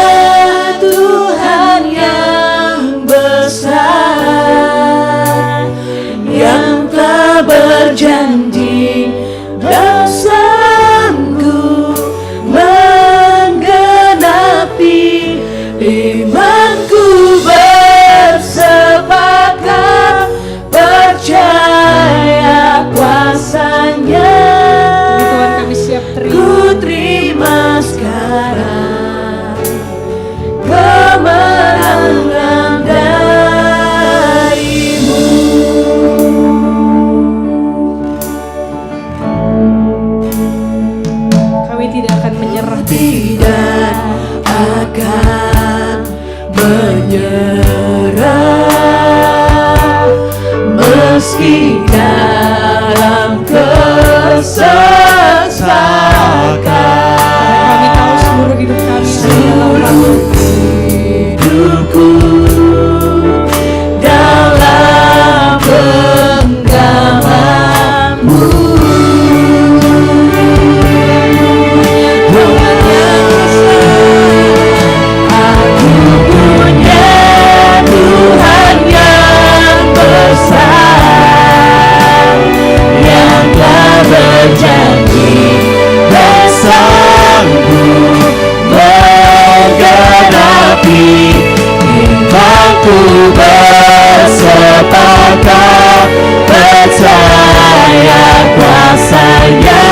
[SPEAKER 4] Tuhan yang besar, yang telah berjanji dan sanggup menggenapi. Imanku bersepakat, percaya kuasa-Nya.
[SPEAKER 1] Demi Tuhan kami siap terima.
[SPEAKER 4] Ku terima sekarang kemenangan dari-Mu.
[SPEAKER 1] Kami tidak akan menyerah.
[SPEAKER 4] Tidak akan menyerah meski dalam kesesakan.
[SPEAKER 1] Kami tahu seluruh hidup kami
[SPEAKER 4] Seluruh hidupku dalam genggaman-Mu. Tuhan yang besar, aku punya Tuhan yang besar, yang telah berjanji dan sanggup menggenapi. Imanku bersepakat, percaya kuasa-Nya.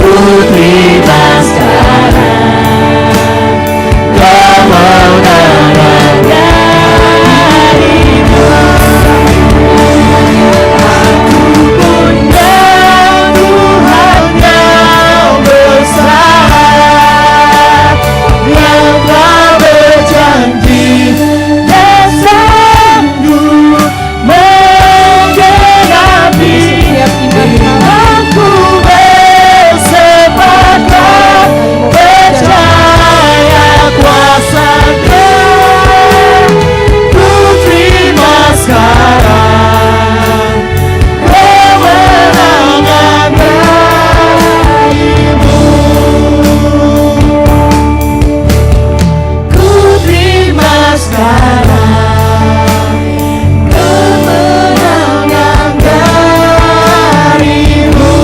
[SPEAKER 4] Ku terima sekarang kemenangan dari-Mu. Aku punya Tuhan yang besar, yang telah berjanji dan sanggup menggenapi. Imanku bersepakat, percaya kuasa-Nya. Ku terima sekarang kemenangan dari-Mu. Ku terima sekarang kemenangan dari-Mu.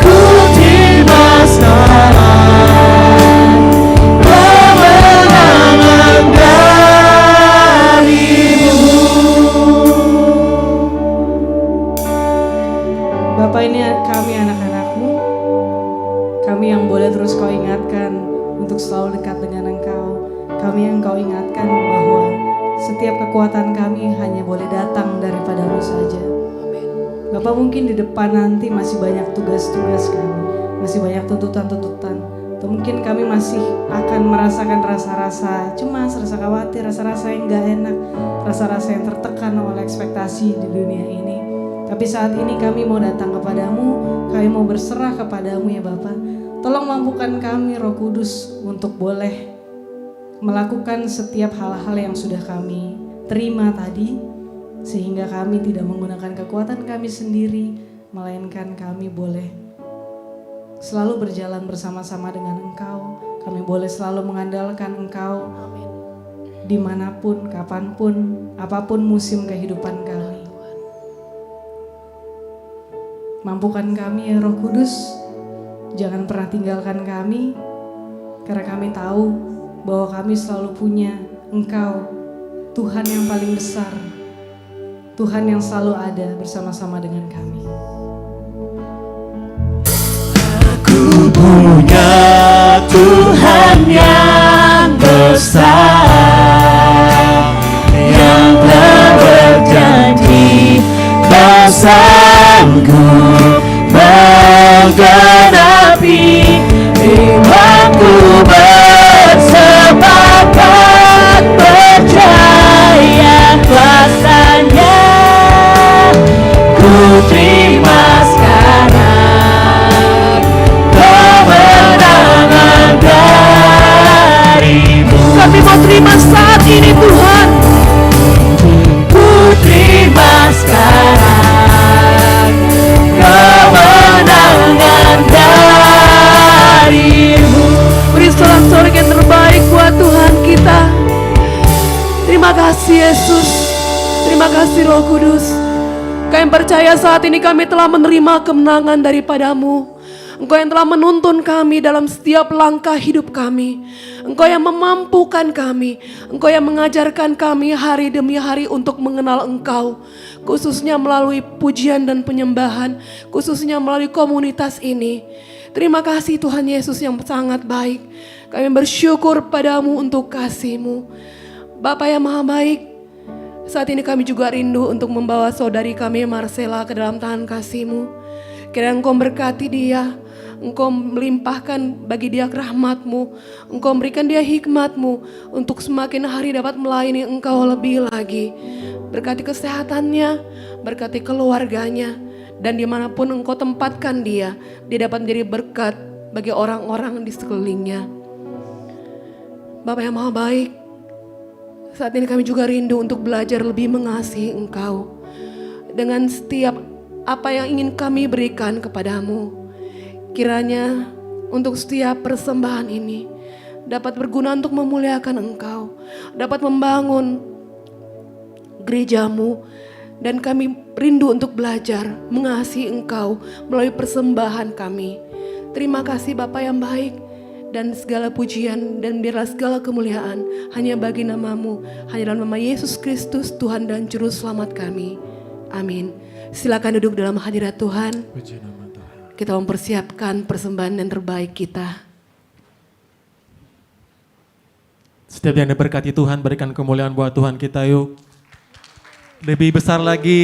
[SPEAKER 4] Ku terima sekarang kemenangan dari-Mu.
[SPEAKER 1] Bapak, ini kami anak-anak-Mu, kami yang boleh terus Kau ingatkan untuk selalu dekat dengan Engkau. Kami yang Kau ingatkan bahwa setiap kekuatan kami hanya boleh datang daripada-Mu saja. Bapak, mungkin di depan nanti masih banyak tugas-tugas kami, masih banyak tuntutan-tuntutan. Atau mungkin kami masih akan merasakan rasa-rasa cemas, rasa khawatir, rasa-rasa yang gak enak, rasa-rasa yang tertekan oleh ekspektasi di dunia ini. Tapi saat ini kami mau datang kepadamu, kami mau berserah kepadamu ya Bapak. Tolong mampukan kami Roh Kudus untuk boleh melakukan setiap hal-hal yang sudah kami terima tadi. Sehingga kami tidak menggunakan kekuatan kami sendiri, melainkan kami boleh selalu berjalan bersama-sama dengan Engkau. Kami boleh selalu mengandalkan Engkau dimanapun, kapanpun, apapun musim kehidupan kami. Mampukan kami ya Roh Kudus Jangan pernah tinggalkan kami, karena kami tahu bahwa kami selalu punya Engkau, Tuhan yang paling besar, Tuhan yang selalu ada bersama-sama dengan kami.
[SPEAKER 4] Aku punya Tuhan yang besar, yang telah berjanji tak sanggup menggenapi imanku bersepakat percaya kuasanya. Ku terima sekarang kemenangan darimu. Kami mau terima saat ini Tuhan. Ku terima sekarang kemenangan darimu. Beri sorak-sorak yang terbaik buat Tuhan kita. Terima kasih Yesus. Terima kasih Roh Kudus. Kami percaya saat ini kami telah menerima kemenangan daripadamu. Engkau yang telah menuntun kami dalam setiap langkah hidup kami. Engkau yang memampukan kami. Engkau yang mengajarkan kami hari demi hari untuk mengenal Engkau. Khususnya melalui pujian dan penyembahan. Khususnya melalui komunitas ini. Terima kasih Tuhan Yesus yang sangat baik. Kami bersyukur padamu untuk kasih-Mu. Bapa yang maha baik, saat ini kami juga rindu untuk membawa saudari kami Marcella ke dalam tangan kasih-Mu. Kiranya Engkau berkati dia, Engkau melimpahkan bagi dia rahmat-Mu, Engkau memberikan dia hikmat-Mu untuk semakin hari dapat melayani Engkau lebih lagi. Berkati kesehatannya, berkati keluarganya, dan dimanapun Engkau tempatkan dia dapat menjadi berkat bagi orang-orang di sekelilingnya. Bapa yang maha baik, saat ini kami juga rindu untuk belajar lebih mengasihi Engkau. Dengan setiap apa yang ingin kami berikan kepadamu, kiranya untuk setiap persembahan ini dapat berguna untuk memuliakan Engkau, dapat membangun gerejamu, dan kami rindu untuk belajar mengasihi Engkau melalui persembahan kami. Terima kasih Bapa yang baik, dan segala pujian dan biarlah segala kemuliaan hanya bagi nama-Mu, hanya dalam nama Yesus Kristus Tuhan dan Juru Selamat kami. Amin. Silakan duduk dalam hadirat Tuhan. Kita mempersiapkan persembahan yang terbaik kita.
[SPEAKER 5] Setiap yang diberkati Tuhan, berikan kemuliaan buat Tuhan kita yuk. Lebih besar lagi.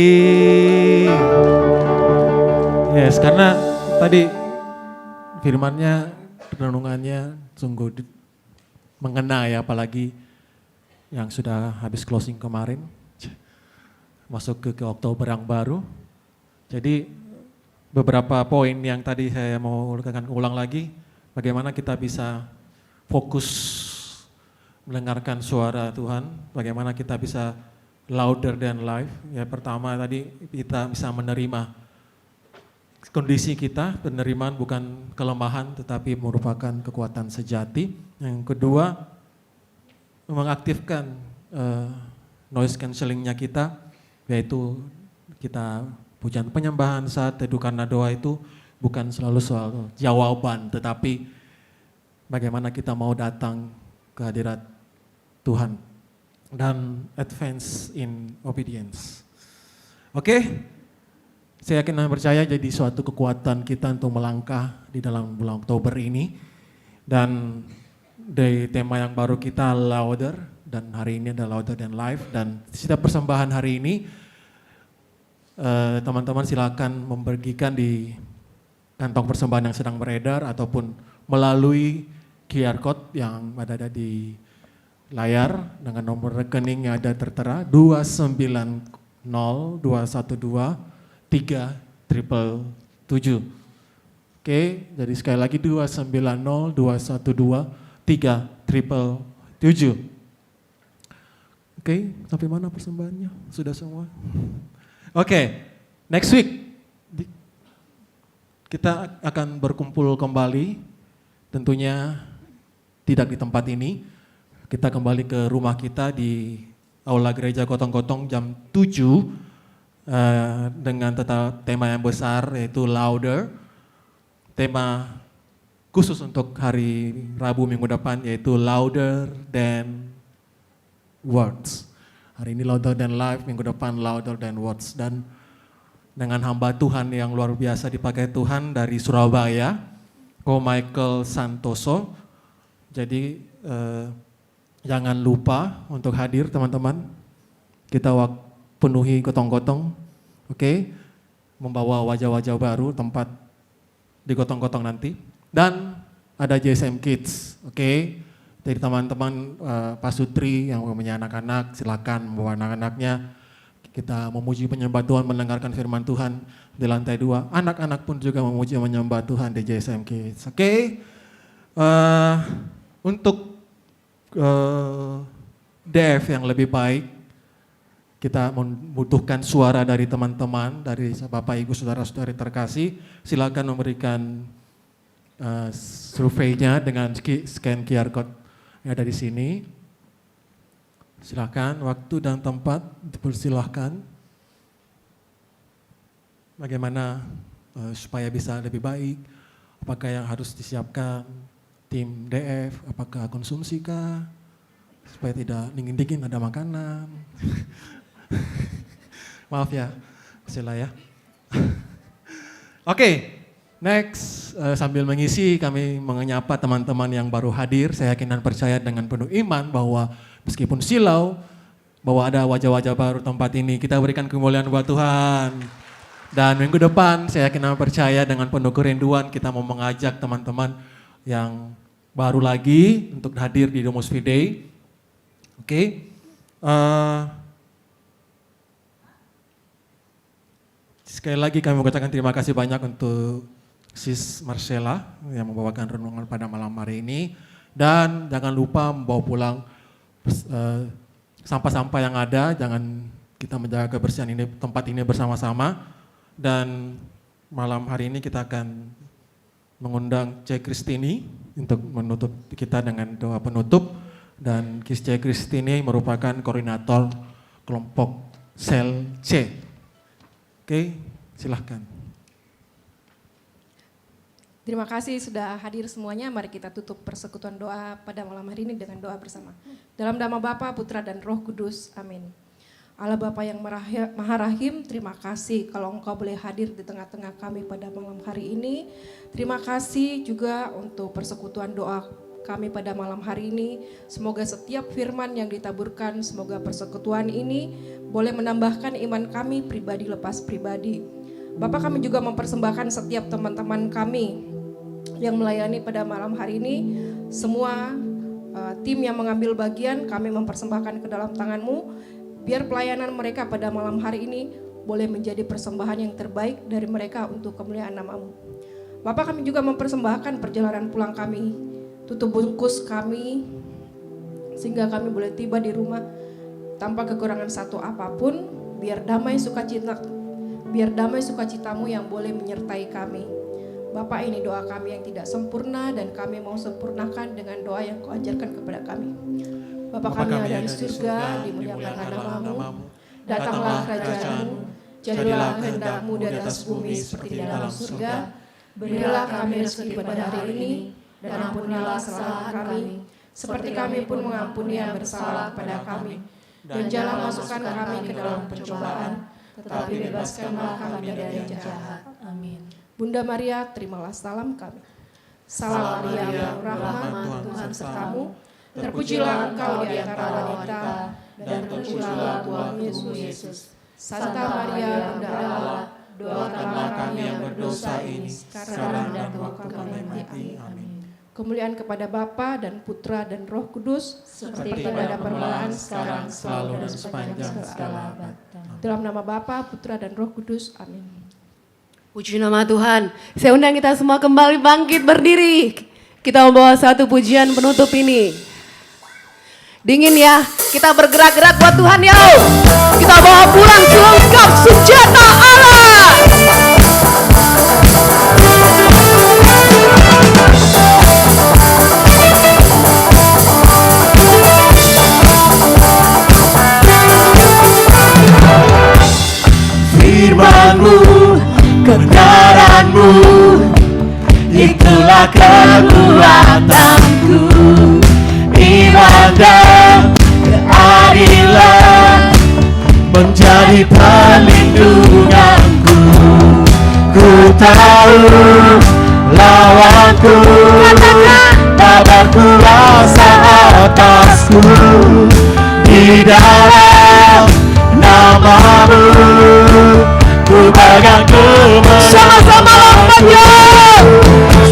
[SPEAKER 5] Yes, karena tadi firman-Nya, renungannya sungguh mengena ya, apalagi yang sudah habis closing kemarin, masuk ke Oktober yang baru. Jadi beberapa poin yang tadi saya mau ulang lagi, bagaimana kita bisa fokus mendengarkan suara Tuhan, bagaimana kita bisa louder than life. Ya, pertama tadi kita bisa menerima kondisi kita, penerimaan bukan kelemahan tetapi merupakan kekuatan sejati. Yang kedua, mengaktifkan noise cancellingnya kita, yaitu kita pujian penyembahan saat teduh, karena doa itu bukan selalu soal jawaban, tetapi bagaimana kita mau datang ke hadirat Tuhan dan advance in obedience. Oke? Saya yakin dan percaya jadi suatu kekuatan kita untuk melangkah di dalam bulan Oktober ini. Dan dari tema yang baru kita louder, dan hari ini adalah louder than life. Dan setiap persembahan hari ini, teman-teman silakan membagikan di kantong persembahan yang sedang beredar ataupun melalui QR code yang ada di layar dengan nomor rekening yang ada tertera 290 212 3777. Oke, jadi sekali lagi 290 212 3777. Oke, sampai mana persembahannya? Sudah semua? Oke, next week kita akan berkumpul kembali, tentunya tidak di tempat ini. Kita kembali ke rumah kita di Aula Gereja Gotong-Gotong jam 7 dengan tema yang besar yaitu louder. Tema khusus untuk hari Rabu minggu depan, yaitu Louder Than Words. Hari ini Louder Than Life, minggu depan Louder Than Words. Dan dengan hamba Tuhan yang luar biasa dipakai Tuhan dari Surabaya, Ko Michael Santoso. Jadi jangan lupa untuk hadir teman-teman. Kita penuhi gotong-gotong, oke? Membawa wajah-wajah baru, tempat di gotong-gotong nanti. Dan ada JSM Kids, oke? Jadi teman-teman Pak Sutri yang punya anak-anak, silakan membawa anak-anaknya. Kita memuji penyembah Tuhan, mendengarkan firman Tuhan di lantai 2. Anak-anak pun juga memuji menyembah Tuhan di JSM Kids. Oke. Untuk DF yang lebih baik, kita membutuhkan suara dari teman-teman, dari Bapak Ibu Saudara-saudari terkasih. Silakan memberikan surveinya dengan scan QR code yang ada di sini. Silakan, waktu dan tempat dipersilahkan. Bagaimana supaya bisa lebih baik? Apakah yang harus disiapkan tim DF? Apakah konsumsi kah? Supaya tidak dingin-dingin ada makanan. Maaf ya, sila ya. Oke, next sambil mengisi kami menyapa teman-teman yang baru hadir. Saya yakin dan percaya dengan penuh iman bahwa meskipun silau, bahwa ada wajah-wajah baru tempat ini. Kita berikan kemuliaan buat Tuhan. Dan minggu depan saya yakin dan percaya dengan penuh kerinduan kita mau mengajak teman-teman yang baru lagi untuk hadir di Domus Fidei. Oke. Sekali lagi kami mengucapkan terima kasih banyak untuk Sis Marcella yang membawakan renungan pada malam hari ini. Dan jangan lupa membawa pulang sampah-sampah yang ada, jangan kita menjaga kebersihan ini, tempat ini bersama-sama. Dan malam hari ini kita akan mengundang C. Kristini untuk menutup kita dengan doa penutup. Dan C. Kristini merupakan koordinator kelompok sel C. Oke, silahkan.
[SPEAKER 6] Terima kasih sudah hadir semuanya. Mari kita tutup persekutuan doa pada malam hari ini dengan doa bersama. Dalam nama Bapa, Putra, dan Roh Kudus. Amin. Allah Bapa yang Maha Rahim, terima kasih kalau Engkau boleh hadir di tengah-tengah kami pada malam hari ini. Terima kasih juga untuk persekutuan doa kami pada malam hari ini. Semoga setiap firman yang ditaburkan, semoga persekutuan ini boleh menambahkan iman kami pribadi lepas pribadi. Bapak, kami juga mempersembahkan setiap teman-teman kami yang melayani pada malam hari ini. Semua tim yang mengambil bagian kami mempersembahkan ke dalam tangan-Mu. Biar pelayanan mereka pada malam hari ini boleh menjadi persembahan yang terbaik dari mereka untuk kemuliaan nama-Mu. Bapak, kami juga mempersembahkan perjalanan pulang kami. Tutup bungkus kami sehingga kami boleh tiba di rumah tanpa kekurangan satu apapun. Biar damai sukacitamu yang boleh menyertai kami. Bapak, ini doa kami yang tidak sempurna dan kami mau sempurnakan dengan doa yang Kau ajarkan kepada kami. Bapak kami yang ada di surga, dimuliakanlah nama-Mu, datanglah kerajaan-Mu, jadilah kehendak-Mu di atas bumi seperti di dalam surga. Berilah kami rezeki pada hari ini, dan ampunilah kesalahan kami, seperti kami pun mengampuni yang bersalah pada kami. Dan jangan masukkan kami ke dalam pencobaan, tetapi bebaskanlah kami dari yang jahat. Amin. Bunda Maria, terimalah salam kami. Salam Maria, penuh rahmat, Tuhan sertamu. Terpujilah Engkau di antara wanita, dan terpujilah Tuhan Yesus. Santa Maria, Bunda Allah, doakanlah kami yang berdosa ini, sekarang dan waktu kami mati. Amin. Kemuliaan kepada Bapa dan Putra dan Roh Kudus, seperti pada permulaan, sekarang, selalu, dan sepanjang segala abad. Dalam nama Bapa, Putra, dan Roh Kudus. Amin.
[SPEAKER 4] Puji nama Tuhan. Saya undang kita semua kembali bangkit berdiri. Kita membawa satu pujian penutup ini. Dingin ya, kita bergerak-gerak buat Tuhan ya. Kita bawa pulang selengkap senjata Allah.
[SPEAKER 7] Firman-Mu, kebenaran-Mu
[SPEAKER 5] itulah kekuatanku. Iman dan keadilan menjadi perlindunganku. Ku tahu lawanku tak berkuasa atasku. Di dalam namamu ku pegang kemenangan. Sama-sama lompatnya.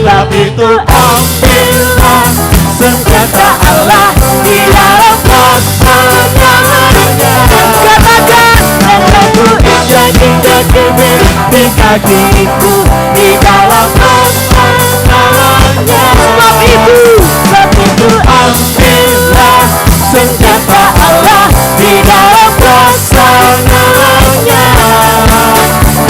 [SPEAKER 5] Sebab itu ambillah senjata Allah di dalam pertolongannya. Katakan, aku injak-injak bibir di kakiku di dalam pertolongannya. Sebab itu ambillah senjata Allah di dalam pertolongannya.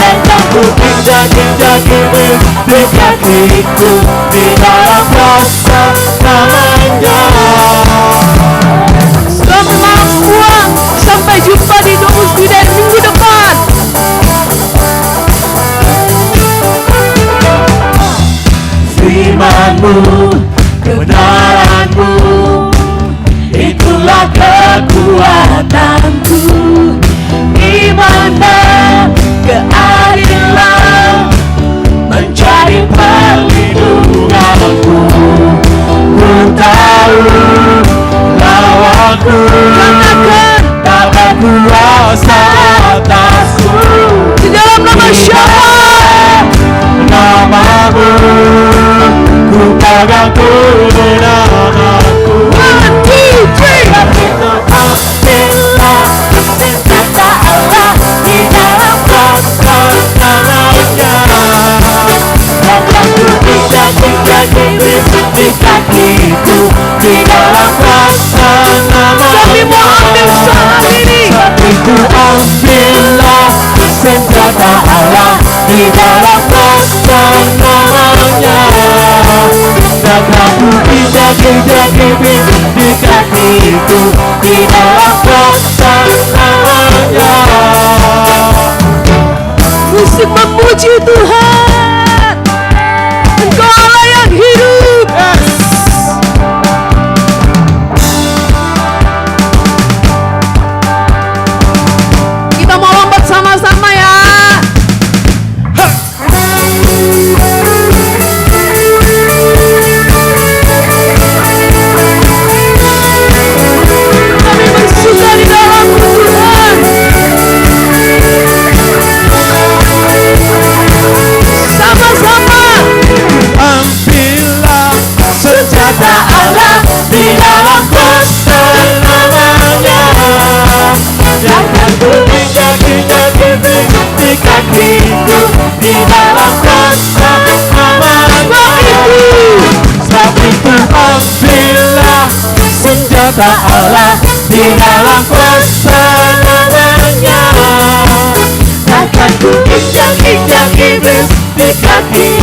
[SPEAKER 5] Dan aku injak-injak bibir di kakiku di dalam pertolongannya. Selamat semua, sampai jumpa di Domus Biden minggu depan. Firman-Mu, kebenaran-Mu, itulah kekuatanku. Iman dan keadilan menjadi perlindunganku. Ku tahu lawanku tak berkuasa atasku. Di dalam nama siapa? Namamu ku pegang kemenanganku. 1, 2, 3. Ambillah senjata Allah di dalam pertolongannya. Dan aku injak-injak iblis di kakiku di dalam pertolongannya. Tapi mau ambil saat ini. Itu ambillah senjata Allah di dalam pertolongannya. Dan aku injak-injak iblis di kakiku di dalam pertolongannya. Musik memuji Tuhan. Engkau Allah yang hidup. Kita mau lompat sama-sama ya. Kami bersuka di dalam Tuhan. Sama-sama. Ambillah senjata Allah di dalam pertolongannya. Jangan ku injak-injak iblis di kakiku di dalam pertolongannya. Sebab itu ambillah senjata Allah di dalam pertolongannya. Takkan ku injak-injak iblis di kakiku